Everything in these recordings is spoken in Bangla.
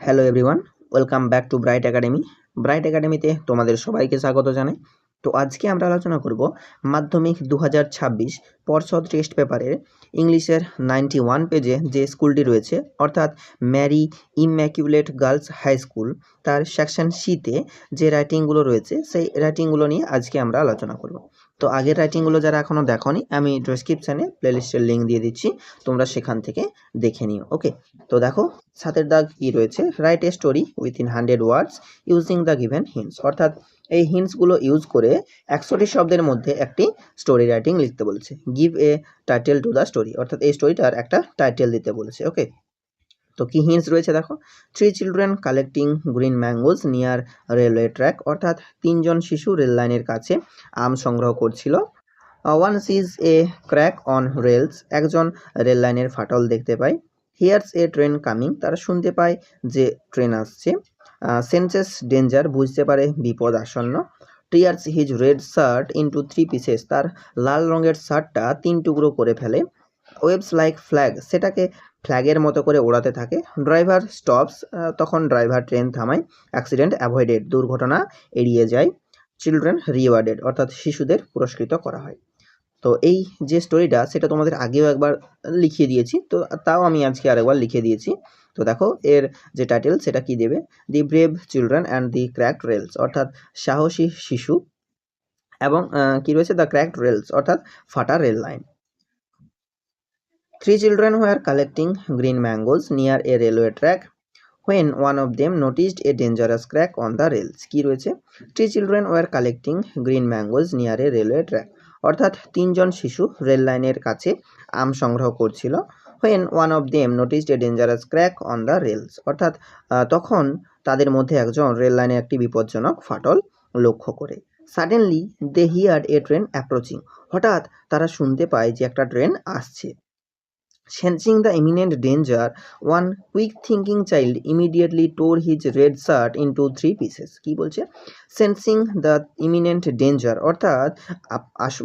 Hello everyone, welcome back to bright academy. Bright একাডেমিতে তোমাদের সবাইকে স্বাগত জানাই। তো আজকে আমরা আলোচনা করব মাধ্যমিক 2026 পর্ষদ টেস্ট পেপারের ইংলিশের 91 পেজে যে স্কুলটি রয়েছে অর্থাৎ Mary Immaculate girls high school, তার সেকশন সিতে যে রাইটিংগুলো রয়েছে সেই রাইটিংগুলো নিয়ে আজকে আমরা আলোচনা করব। তো আগের রাইটিংগুলো যারা এখনও দেখোনি, আমি ডেসক্রিপশানে প্লেলিস্টের লিঙ্ক দিয়ে দিচ্ছি, তোমরা সেখান থেকে দেখে নিও। ওকে, তো দেখো সাতের দাগ কি রয়েছে, write a story within 100 words using the given hints, অর্থাৎ এই হিন্টসগুলো ইউজ করে 100টি শব্দের মধ্যে একটি স্টোরি রাইটিং লিখতে বলেছে। Give a title to the story, অর্থাৎ এই স্টোরিটার একটা টাইটেল দিতে বলেছে। ওকে, তো কি হিন্টস রয়েছে দেখো, 3 children collecting green mangoes near railway track, অর্থাৎ 3জন শিশু রেল লাইনের কাছে আম সংগ্রহ করছিল। One sees a crack on rails, একজন রেল লাইনের ফাটল দেখতে পায়। হিয়ার্স এ ট্রেন কামিং, তারা শুনতে পায় যে ট্রেন আসছে। সেন্সেস ডেঞ্জার, বুঝতে পারে বিপদ আসন্ন। Tears his red shirt into 3 pieces, তার লাল রঙের শার্টটা 3 টুকরো করে ফেলে। ওয়েভস লাইক ফ্ল্যাগ, সেটাকে ফ্ল্যাগের মতো করে ওড়াতে থাকে। ড্রাইভার স্টপস, তখন ড্রাইভার ট্রেন থামায়। অ্যাক্সিডেন্ট অ্যাভয়েডেড, দুর্ঘটনা এড়িয়ে যায়। চিলড্রেন রিওয়ার্ডেড, অর্থাৎ শিশুদের পুরস্কৃত করা হয়। তো এই যে স্টোরিটা সেটা তোমাদের আগেও একবার লিখিয়ে দিয়েছি, তো তাও আমি আজকে আরেকবার লিখে দিয়েছি। তো দেখো এর যে টাইটেল সেটা কি দেবে, দি brave children and the cracked rails, অর্থাৎ সাহসী শিশু এবং কি রয়েছে, দ্য ক্র্যাকড রেলস, অর্থাৎ ফাটা rail line. 3 children were collecting green mangoes near a railway track when one of them noticed a dangerous crack on the rails. কি রয়েছে, 3 children were collecting green mangoes near a railway track, অর্থাৎ 3জন শিশু রেল লাইনের কাছে আম সংগ্রহ করছিল। when one of them noticed a dangerous crack on the rails, অর্থাৎ তখন তাদের মধ্যে একজন রেল লাইনে একটি বিপজ্জনক ফাটল লক্ষ্য করে। suddenly they heard a train approaching, হঠাৎ তারা শুনতে পায় যে একটা ট্রেন আসছে। Sensing the imminent danger, one quick-thinking child immediately tore his red shirt into 3 pieces. কি বলছে, সেন্সিং দ্য ইমিনেন্ট ডেঞ্জার, অর্থাৎ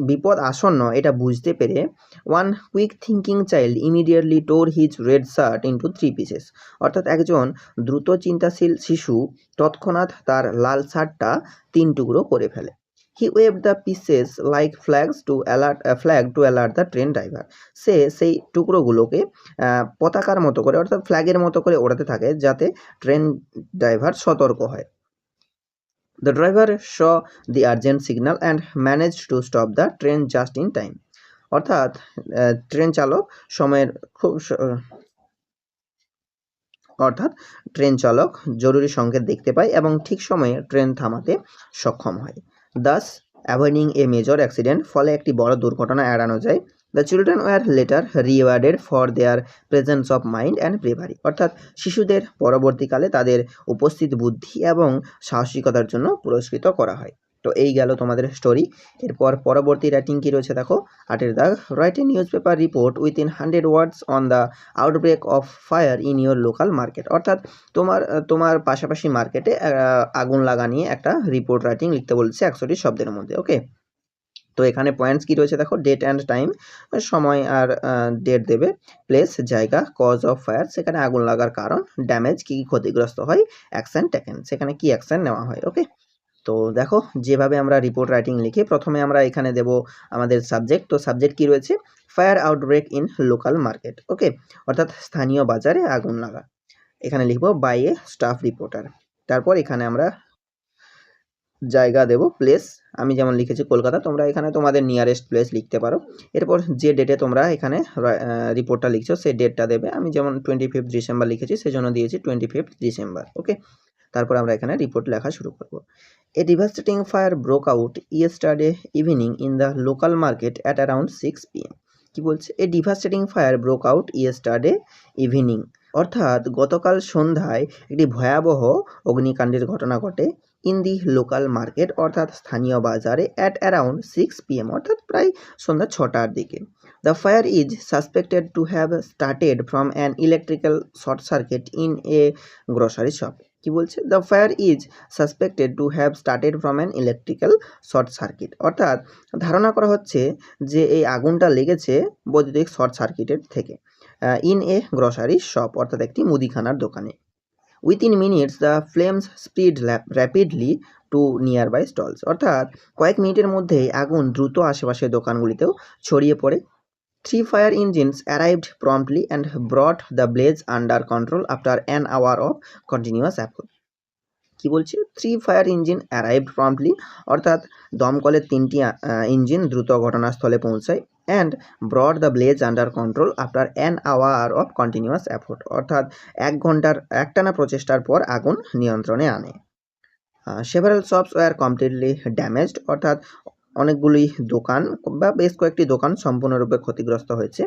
বিপদ আসন্ন এটা বুঝতে পেরে, one quick thinking child immediately tore his red shirt into 3 pieces, অর্থাৎ একজন দ্রুত চিন্তাশীল শিশু তৎক্ষণাৎ তার লাল শার্টটা 3 টুকরো করে ফেলে। He waved the pieces like flags to alert the train driver. সে সেই টুকরোগুলোকে পতাকার মতো করে, অর্থাৎ ফ্ল্যাগের মতো করে ওড়াতে থাকে যাতে ট্রেন ড্রাইভার সতর্ক হয়। The driver saw the urgent signal and managed to stop the train just in time. অর্থাৎ ট্রেন চালক সময়ের ট্রেন চালক জরুরি সংকেত দেখতে পায় এবং ঠিক সময়ে ট্রেন থামাতে সক্ষম হয়। Thus avoiding a major accident, ফলে একটি বড় দুর্ঘটনা এড়ানো যায়। The children were letter rewarded for their presence of mind and bravery, অর্থাৎ শিশুদের পরবর্তীকালে তাদের উপস্থিত বুদ্ধি এবং সাহসিকতার জন্য পুরস্কৃত করা হয়। তো এই গেল তোমাদের স্টোরি। এরপর পরবর্তী রাইটিং কি রয়েছে দেখো, 8 দাগ, write a news paper report within 100 words on the outbreak of fire in your local market, অর্থাৎ তোমার পাশাপাশি মার্কেটে আগুন লাগা নিয়ে একটা রিপোর্ট রাইটিং লিখতে বলছে 100টি শব্দের মধ্যে। ওকে, তো এখানে পয়েন্টস কি রয়েছে দেখো, ডেট অ্যান্ড টাইম, সময় আর ডেট দেবে। প্লেস জায়গা, কজ অফ ফায়ার সেখানে আগুন লাগার কারণ, ড্যামেজ কি ক্ষতিগ্রস্ত হয়, অ্যাকশন টেকেন সেখানে কি অ্যাকশন নেওয়া হয়। ওকে, তো দেখো যেভাবে আমরা রিপোর্ট রাইটিং লিখি, প্রথমে আমরা এখানে দেব আমাদের সাবজেক্ট। তো সাবজেক্ট কি রয়েছে, fire outbreak in local market. Okay, অর্থাৎ স্থানীয় বাজারে আগুন লাগা। এখানে লিখবো বাই এ স্টাফ রিপোর্টার। তারপর এখানে আমরা জায়গা দেব, প্লেস আমি যেমন লিখেছি কলকাতা, তোমরা এখানে তোমাদের নিয়ারেস্ট প্লেস লিখতে পারো। এরপর যে ডেটে তোমরা এখানে রিপোর্টটা লিখছো সেই ডেটটা দেবে। আমি যেমন 25 ডিসেম্বর লিখেছি সেজন্য দিয়েছি 25 ডিসেম্বর। ওকে, তারপর আমরা এখানে রিপোর্ট লেখা শুরু করব। এ devastating fire broke out yesterday evening in the local market at around 6 PM। কি বলছে, এ devastating fire broke out yesterday evening, অর্থাৎ গতকাল সন্ধ্যায় একটি ভয়াবহ অগ্নিকাণ্ডের ঘটনা ঘটে। ইন দি লোকাল মার্কেট, অর্থাৎ স্থানীয় বাজারে। অ্যাট অ্যারাউন্ড 6 PM, অর্থাৎ প্রায় সন্ধ্যা 6টার দিকে। The fire is suspected to have started from an electrical short circuit in a grocery shop. কি বলছে, the fire is suspected to have started from an electrical short circuit, অর্থাৎ ধারণা করা হচ্ছে যে এই আগুনটা লেগেছে বৈদ্যুতিক শর্ট সার্কিটের থেকে। ইন এ গ্রোসারি শপ, অর্থাৎ একটি মুদিখানার দোকানে। Within minutes the flames spread rapidly to nearby stalls, অর্থাৎ কয়েক মিনিটের মধ্যেই আগুন দ্রুত আশেপাশের দোকানগুলিতেও ছড়িয়ে পড়ে। 3 fire engines arrived promptly and brought the blaze under control after an hour of continuous effort. কি বলছে? 3 ফায়ার ইঞ্জিন অ্যারাইভড প্রম্পটলি, অর্থাৎ দমকলের 3টি ইঞ্জিন দ্রুত ঘটনাস্থলে পৌঁছায়, and brought the blaze under control after an hour of continuous effort, অর্থাৎ 1 ঘন্টার একটানা প্রচেষ্টার পর আগুন নিয়ন্ত্রণে আনে। Several shops were completely damaged, অর্থাৎ অনেকগুলি দোকান বা বেশ কয়েকটি দোকান সম্পূর্ণরূপে ক্ষতিগ্রস্ত হয়েছে।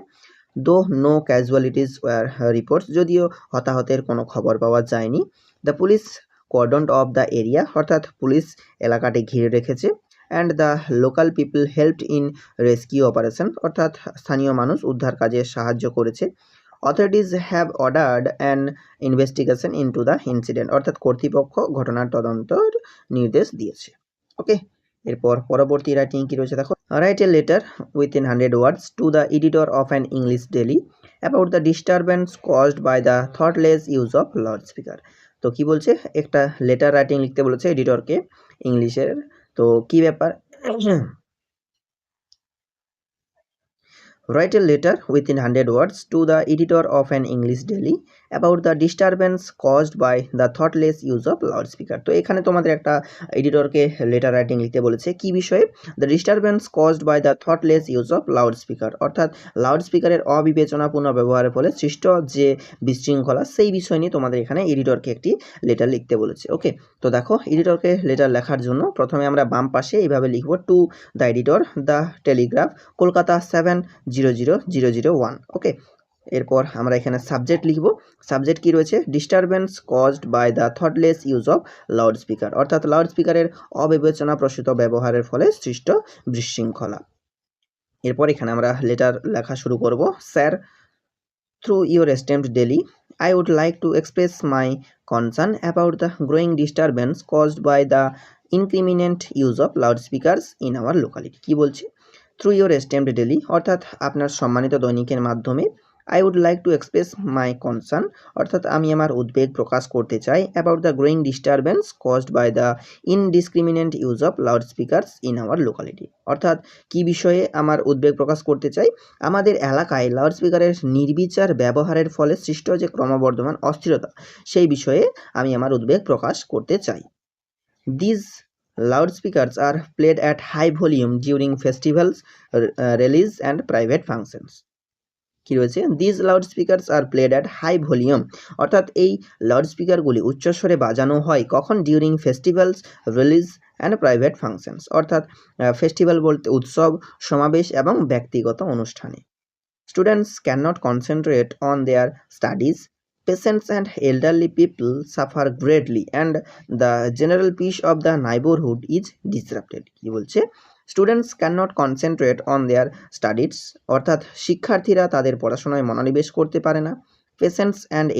দো নো ক্যাজুয়ালিটিস ওয়্যার রিপোর্টস, যদিও হতাহতের কোনো খবর পাওয়া যায়নি। The police cordoned off the area, অর্থাৎ পুলিশ এলাকাটি ঘিরে রেখেছে। And the local people helped in rescue operation, অর্থাৎ স্থানীয় মানুষ উদ্ধার কাজে সাহায্য করেছে। Authorities have ordered an investigation into the incident, অর্থাৎ কর্তৃপক্ষ ঘটনার তদন্তের নির্দেশ দিয়েছে। ওকে, এরপর পরবর্তী রাইটিং কি রয়েছে দেখো। Write a letter within 100 words to the editor of an English daily about the disturbance caused by the thoughtless use of loud speaker. তো কি বলছে? একটা লেটার রাইটিং লিখতে বলেছে এডিটরকে ইংলিশের। তো কি ব্যাপার? Write a letter within 100 words to the editor of an English daily about the disturbance caused by the thoughtless use of loudspeaker. তো এখানে তোমাদের একটা এডিটরকে লেটার রাইটিং লিখতে বলেছে কি বিষয়ে? The disturbance caused by the thoughtless use of loudspeaker, অর্থাৎ লাউডস্পিকারের অবিবেচনাপূর্ণ ব্যবহারের ফলে সৃষ্ট যে বিশৃঙ্খলা সেই বিষয় নিয়ে তোমাদের এখানে এডিটরকে একটি লেটার লিখতে বলেছে। ওকে, তো দেখো এডিটরকে লেটার লেখার জন্য প্রথমে আমরা বাম পাশে এইভাবে লিখব, to the editor, the Telegraph, Kolkata 700001। Okay, এরপর আমরা এখানে সাবজেক্ট লিখব। সাবজেক্ট কি রয়েছে? Disturbance caused by the thoughtless use of loudspeaker, অর্থাৎ লাউডস্পিকারের অবিবেচনাপ্রসূত ব্যবহারের ফলে সৃষ্ট বিশৃঙ্খলা। এরপর এখানে আমরা লেটার লেখা শুরু করব। Sir, through your esteemed daily, I would like to express my concern about the growing disturbance caused by the incriminant use of loudspeakers in our locality. কি বলছে? থ্রু ইউর এস্টেমড ডেলি, অর্থাৎ আপনার সম্মানিত দৈনিকের মাধ্যমে, I would like to express my concern, অর্থাৎ আমি আমার উদ্বেগ প্রকাশ করতে চাই, about the growing disturbance caused by the indiscriminate use of loud speakers in our locality, অর্থাৎ কি বিষয়ে আমার উদ্বেগ প্রকাশ করতে চাই? আমাদের এলাকায় লাউড স্পিকারের নির্বিচার ব্যবহারের ফলে সৃষ্ট যে ক্রমবর্ধমান অস্থিরতা, সেই বিষয়ে আমি আমার উদ্বেগ প্রকাশ করতে চাই। This loudspeakers are played at high volume during festivals, rallies and private functions. কি রয়েছে? These loudspeakers are played at high volume, অর্থাৎ এই লাউডস্পিকারগুলি উচ্চস্বরে বাজানো হয় কখন? During festivals, release and private functions, অর্থাৎ ফেস্টিভ্যাল বলতে উৎসব, সমাবেশ এবং ব্যক্তিগত অনুষ্ঠানে। Students can not concentrate on their studies, patients and elderly people suffer greatly and the general peace of the neighborhood is disrupted. কি বলছে? Students can not concentrate on their studies, অর্থাৎ শিক্ষার্থীরা তাদের পড়াশোনায় মনোনিবেশ করতে পারে না। Patients and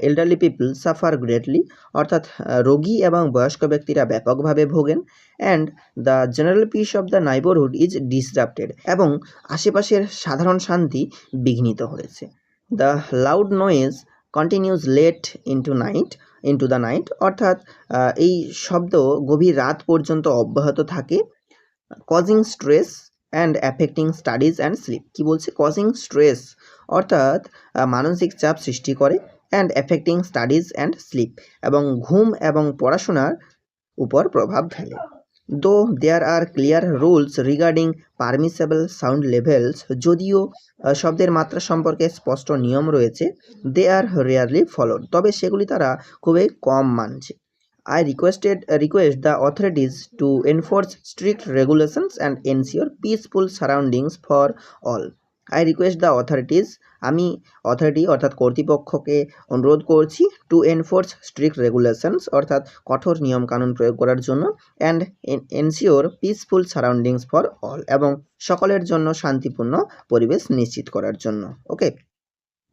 elderly people suffer greatly, অর্থাৎ রোগী এবং বয়স্ক ব্যক্তিরা ব্যাপকভাবে ভোগেন। And the general peace of the neighbourhood is disrupted, এবং আশেপাশের সাধারণ শান্তি বিঘ্নিত হয়েছে। The loud noise continues late into the night, অর্থাৎ এই শব্দ গভীর রাত পর্যন্ত অব্যাহত থাকে। Causing stress and affecting studies and slip. কি বলছে? কজিং স্ট্রেস, অর্থাৎ মানসিক চাপ সৃষ্টি করে, and affecting studies and sleep, এবং ঘুম এবং পড়াশোনার উপর প্রভাব ফেলে। Though there are clear rules regarding permissible sound levels, যদিও শব্দের মাত্রা সম্পর্কে স্পষ্ট নিয়ম রয়েছে, দে আর রেয়ারলি ফলোড, তবে সেগুলি তারা খুবই কম মানছে। I request the authorities to enforce strict regulations and ensure peaceful surroundings for all. I request the authorities, আমি অথরিটি অর্থাৎ কর্তৃপক্ষকে অনুরোধ করছি, টু এনফোর্স স্ট্রিক্ট রেগুলেশনস, অর্থাৎ কঠোর নিয়মকানুন প্রয়োগ করার জন্য, and ensure peaceful surroundings for all, এবং সকলের জন্য শান্তিপূর্ণ পরিবেশ নিশ্চিত করার জন্য। ওকে,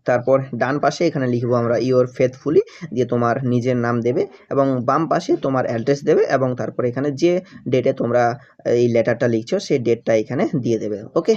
তারপর ডান পাশে এখানে লিখবো আমরা ইওর ফেথফুলি দিয়ে তোমার নিজের নাম দেবে, এবং বাম পাশে তোমার অ্যাড্রেস দেবে, এবং তারপর এখানে যে ডেটে তোমরা এই লেটারটা লিখছো সেই ডেটটা এখানে দিয়ে দেবে। ওকে।